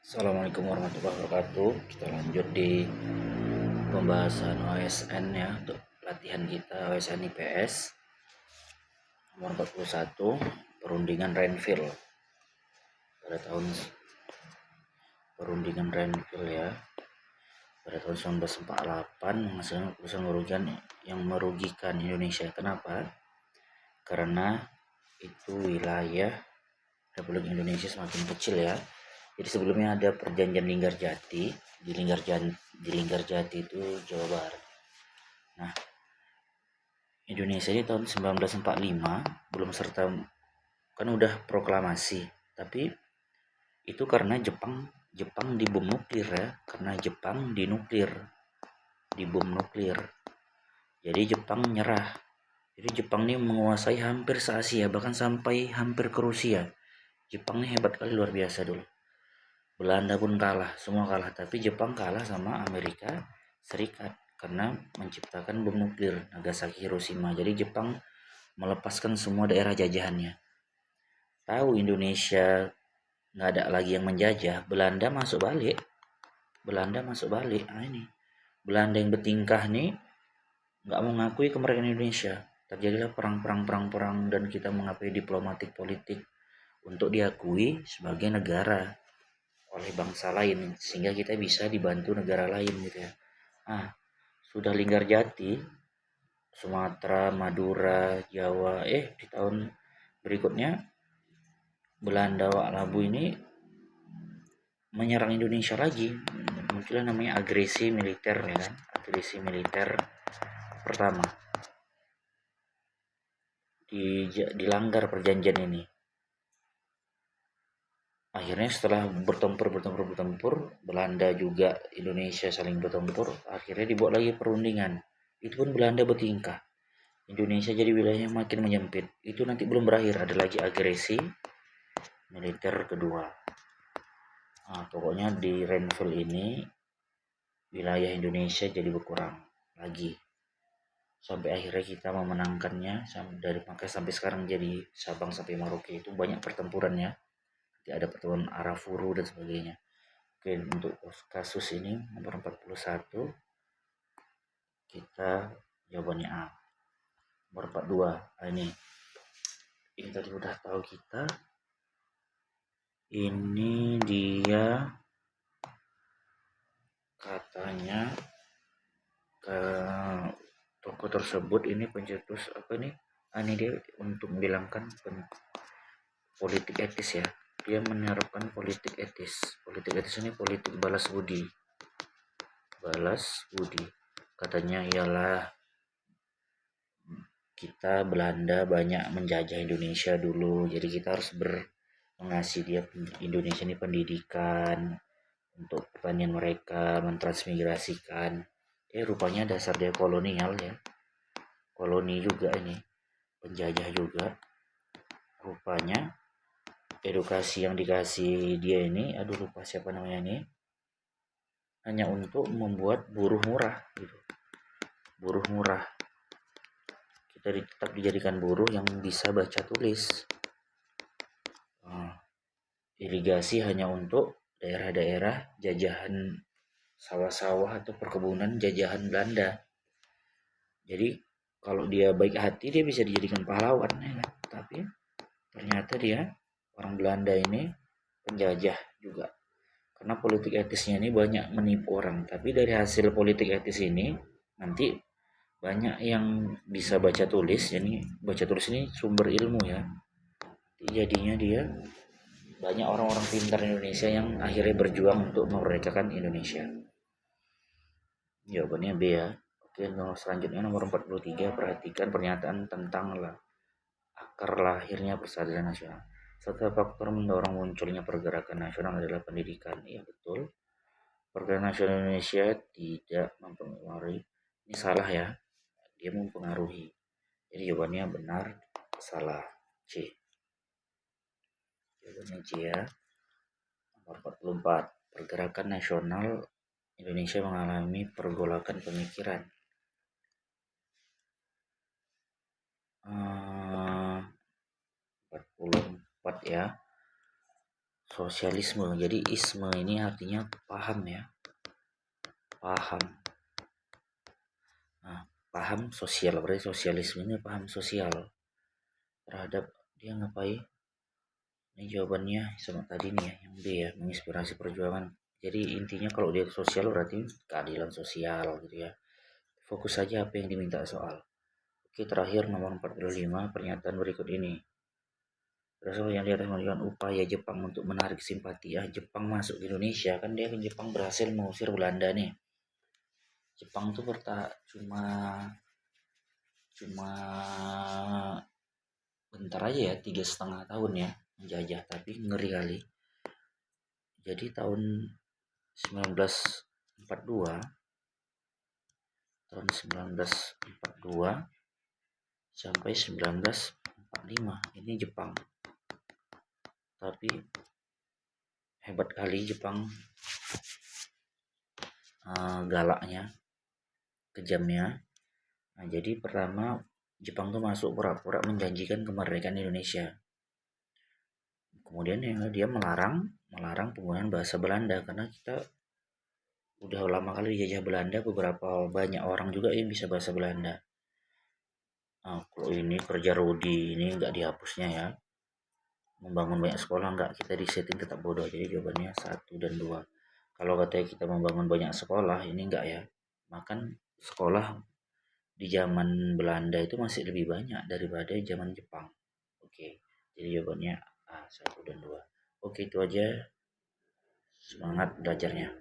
Assalamualaikum warahmatullahi wabarakatuh. Kita lanjut di pembahasan OSN ya, untuk latihan kita OSN IPS nomor 41, perundingan Renville pada tahun ya pada tahun 1948 menghasilkan keputusan yang merugikan Indonesia. Kenapa? Karena itu wilayah Republik Indonesia semakin kecil ya. Jadi sebelumnya ada perjanjian Linggarjati di Linggarjati itu Jawa Barat. Nah, Indonesia ini tahun 1945 belum serta, kan udah proklamasi, tapi itu karena Jepang dibom nuklir ya, karena Jepang dibom nuklir. Jadi Jepang nyerah. Jadi Jepang ini menguasai hampir se-Asia, bahkan sampai hampir ke Rusia. Jepang ini hebat kali, luar biasa dulu. Belanda pun kalah, semua kalah, tapi Jepang kalah sama Amerika Serikat karena menciptakan bom nuklir Nagasaki Hiroshima. Jadi Jepang melepaskan semua daerah jajahannya. Tahu Indonesia nggak ada lagi yang menjajah, Belanda masuk balik. Nah ini Belanda yang bertingkah nih nggak mau mengakui kemerdekaan Indonesia. Terjadilah perang dan kita mengakui diplomatik politik untuk diakui sebagai negara oleh bangsa lain, sehingga kita bisa dibantu negara lain gitu ya. Sudah Linggarjati, Sumatera, Madura, Jawa, di tahun berikutnya Belanda Wak Labu ini menyerang Indonesia lagi. Munculnya namanya agresi militer ya kan, agresi militer pertama. Dilanggar perjanjian ini. Akhirnya setelah bertempur, Belanda juga Indonesia saling bertempur, akhirnya dibuat lagi perundingan. Itu pun Belanda bertingkah. Indonesia jadi wilayahnya makin menyempit. Itu nanti belum berakhir, ada lagi agresi militer kedua. Pokoknya di Renville ini wilayah Indonesia jadi berkurang lagi. Sampai akhirnya kita memenangkannya, dari Makassar sampai sekarang jadi Sabang sampai Merauke. Itu banyak pertempurannya. Ada pertemuan Arafuru dan sebagainya. Oke, untuk kasus ini nomor 41 kita jawabannya A. Nomor 42 ini tadi udah tahu kita. Ini dia katanya ke toko tersebut ini pencetus apa nih? Ini dia untuk menghilangkan politik etis ya. Dia menerapkan politik etis. Politik etis ini politik balas budi. Katanya ialah kita Belanda banyak menjajah Indonesia dulu, jadi kita harus mengasih dia Indonesia ini pendidikan untuk pertanian mereka, mentransmigrasikan. Rupanya dasar dia kolonial ya, koloni juga ini, penjajah juga. Rupanya edukasi yang dikasih dia ini, lupa siapa namanya ini, hanya untuk membuat buruh murah gitu. Buruh murah. Kita tetap dijadikan buruh yang bisa baca tulis. Irigasi hanya untuk daerah-daerah jajahan sawah-sawah atau perkebunan jajahan Belanda. Jadi kalau dia baik hati dia bisa dijadikan pahlawan ya kan? Tapi ternyata dia orang Belanda ini penjajah juga. Karena politik etisnya ini banyak menipu orang. Tapi dari hasil politik etis ini nanti banyak yang bisa baca tulis. Jadi baca tulis ini sumber ilmu ya. Jadinya dia banyak orang-orang pintar Indonesia yang akhirnya berjuang untuk memerdekakan Indonesia. Jawabannya B ya. Oke, selanjutnya nomor 43, perhatikan pernyataan tentang akar lahirnya persatuan nasional. Satu faktor mendorong munculnya pergerakan nasional adalah pendidikan. Iya betul. Pergerakan nasional Indonesia tidak mempengaruhi. Ini salah ya. Dia mempengaruhi. Jadi jawabannya benar, salah. C. Jawabannya C ya. Nomor 44. Pergerakan nasional Indonesia mengalami pergolakan pemikiran. 44 ya. sosialisme. Jadi isme ini artinya paham ya, paham. Nah, paham sosial, berarti sosialisme ini paham sosial terhadap dia ngapain. Ini jawabannya sama tadi nih ya, yang B ya, menginspirasi perjuangan. Jadi intinya kalau dia sosial berarti keadilan sosial gitu ya. Fokus saja apa yang diminta soal. Oke, terakhir nomor 45, pernyataan berikut ini. Berdasarkan yang di atas menunjukkan upaya Jepang untuk menarik simpati. Jepang masuk ke Indonesia, kan dia Jepang berhasil mengusir Belanda nih. Jepang tuh cuma cuma bentar aja ya, 3,5 tahun ya menjajah, tapi ngeri kali. Jadi tahun 1942 sampai 1945 ini Jepang. Tapi hebat kali Jepang, galaknya, kejamnya. Nah, jadi pertama Jepang tuh masuk pura-pura menjanjikan kemerdekaan Indonesia. Kemudian dia melarang penggunaan bahasa Belanda karena kita udah lama kali dijajah Belanda, beberapa banyak orang juga yang bisa bahasa Belanda. Nah, kalau ini kerja Rudi ini nggak dihapusnya ya. Membangun banyak sekolah nggak, kita disetting tetap bodoh. Jadi jawabannya 1 dan 2. Kalau katanya kita membangun banyak sekolah, ini enggak ya. Makan sekolah di zaman Belanda itu masih lebih banyak daripada zaman Jepang. Oke, jadi jawabannya A, 1 dan 2. Oke, itu aja. Semangat belajarnya.